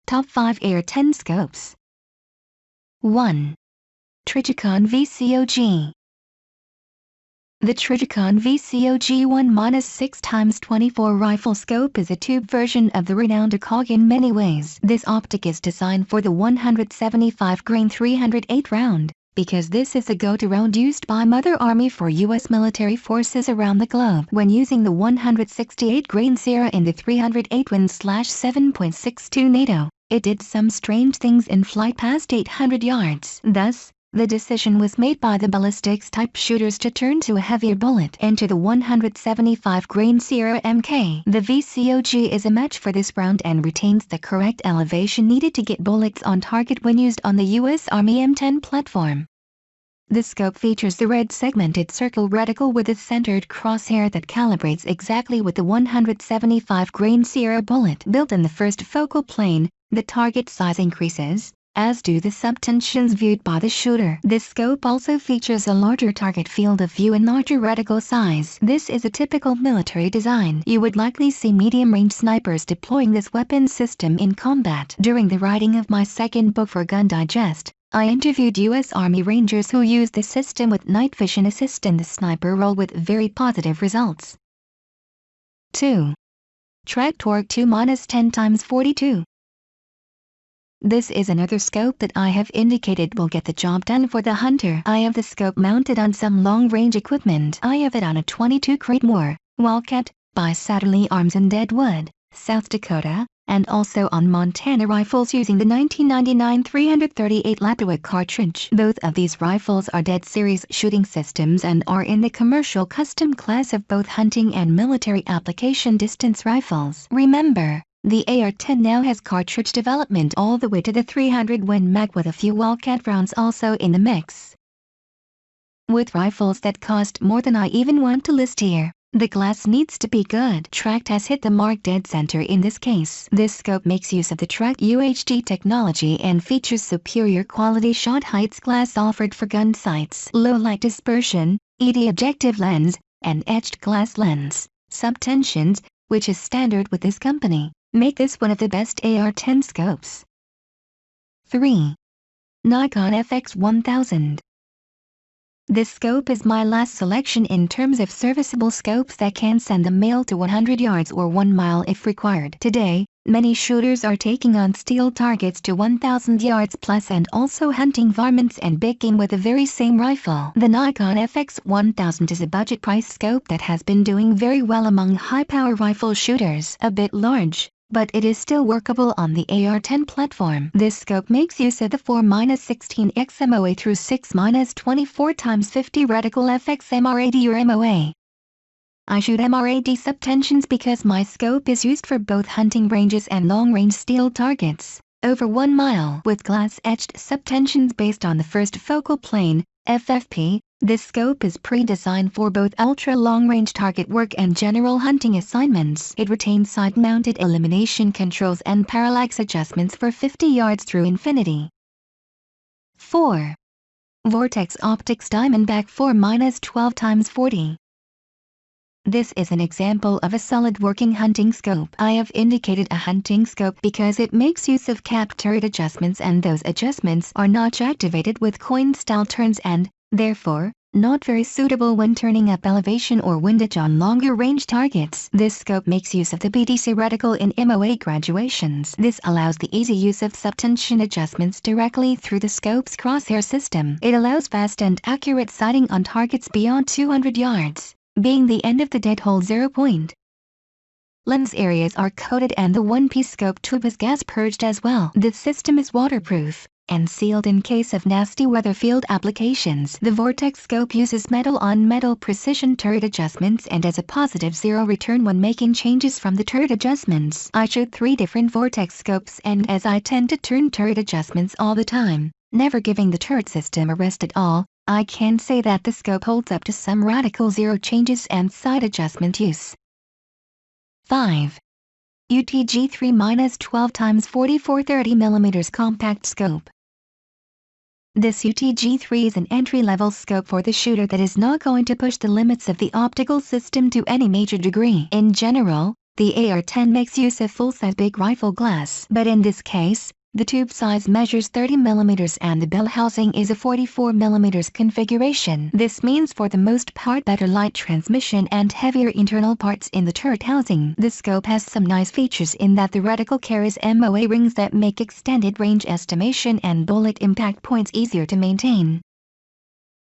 Top 5 AR-10 scopes. 1. Trijicon VCOG. The Trijicon VCOG 1-6x24 rifle scope is a tube version of the renowned FXOG in many ways. This optic is designed for the 175-grain 308 round, because this is the go-to round used by Mother Army for U.S. military forces around the globe. When using the 168-grain Sierra in the 308 Win/7.62 NATO, it did some strange things in flight past 800 yards. Thus, the decision was made by the ballistics-type shooters to turn to a heavier bullet and to the 175-grain Sierra MK. The VCOG is a match for this round and retains the correct elevation needed to get bullets on target when used on the U.S. Army M10 platform. The scope features the red segmented circle reticle with a centered crosshair that calibrates exactly with the 175-grain Sierra bullet. Built in the first focal plane, the target size increases, as do the subtensions viewed by the shooter. This scope also features a larger target field of view and larger reticle size. This is a typical military design. You would likely see medium-range snipers deploying this weapon system in combat. During the writing of my second book for Gun Digest, I interviewed U.S. Army Rangers who used the system with night vision assist in the sniper role with very positive results. 2. TRACT TORIC 2-10x42. This is another scope that I have indicated will get the job done for the hunter. I have the scope mounted on some long-range equipment. I have it on a 22 Creedmoor Wildcat by Satterley Arms in Deadwood, South Dakota, and also on Montana rifles using the 1999 338 Lapua cartridge. Both of these rifles are dead series shooting systems and are in the commercial custom class of both hunting and military application distance rifles. Remember, the AR-10 now has cartridge development all the way to the 300 Win Mag with a few Wildcat rounds also in the mix. With rifles that cost more than I even want to list here, the glass needs to be good. TRACT has hit the mark dead center in this case. This scope makes use of the TRACT UHD technology and features superior quality shot heights glass offered for gun sights, low light dispersion, ED objective lens, and etched glass lens. Subtensions, which is standard with this company, make this one of the best AR-10 scopes. 3. Nikon FX 1000. This scope is my last selection in terms of serviceable scopes that can send the mail to 100 yards or 1 mile if required. Today, many shooters are taking on steel targets to 1,000 yards plus and also hunting varmints and big game with the very same rifle. The Nikon FX 1000 is a budget price scope that has been doing very well among high-power rifle shooters. A bit large, but it is still workable on the AR-10 platform. This scope makes use of the 4-16x MOA through 6-24x50 reticle FX MRAD or MOA. I shoot MRAD subtensions because my scope is used for both hunting ranges and long-range steel targets, over 1 mile. With glass-etched subtensions based on the first focal plane, FFP, this scope is pre-designed for both ultra-long-range target work and general hunting assignments. It retains side-mounted elimination controls and parallax adjustments for 50 yards through infinity. 4. Vortex Optics Diamondback 4-12x40. This is an example of a solid working hunting scope. I have indicated a hunting scope because it makes use of cap turret adjustments and those adjustments are notch activated with coin-style turns and, therefore, not very suitable when turning up elevation or windage on longer range targets. This scope makes use of the BDC reticle in MOA graduations. This allows the easy use of subtension adjustments directly through the scope's crosshair system. It allows fast and accurate sighting on targets beyond 200 yards, being the end of the dead hole 0 point. Lens areas are coated and the one-piece scope tube is gas purged as well. This system is waterproof and sealed in case of nasty weather field applications. The Vortex scope uses metal-on-metal precision turret adjustments and has a positive zero return when making changes from the turret adjustments. I shoot 3 different Vortex scopes and as I tend to turn turret adjustments all the time, never giving the turret system a rest at all, I can say that the scope holds up to some radical zero changes and side adjustment use. 5. UTG 3-12x44 30mm compact scope. This UTG-3 is an entry-level scope for the shooter that is not going to push the limits of the optical system to any major degree. In general, The AR-10 makes use of full-size big rifle glass, but in this case, the tube size measures 30 mm and the bell housing is a 44 mm configuration. This means for the most part better light transmission and heavier internal parts in the turret housing. The scope has some nice features in that the reticle carries MOA rings that make extended range estimation and bullet impact points easier to maintain.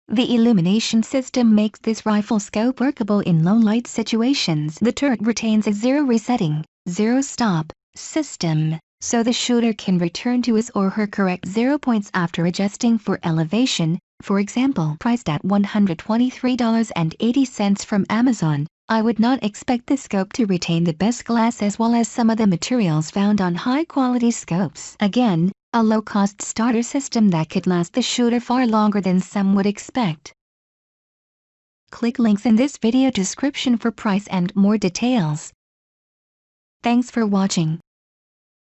The illumination system makes this rifle scope workable in low light situations. The turret retains a zero resetting, zero stop system, so the shooter can return to his or her correct 0 points after adjusting for elevation. For example, priced at $123.80 from Amazon, I would not expect the scope to retain the best glass as well as some of the materials found on high-quality scopes. Again, a low-cost starter system that could last the shooter far longer than some would expect. Click links in this video description for price and more details. Thanks for watching.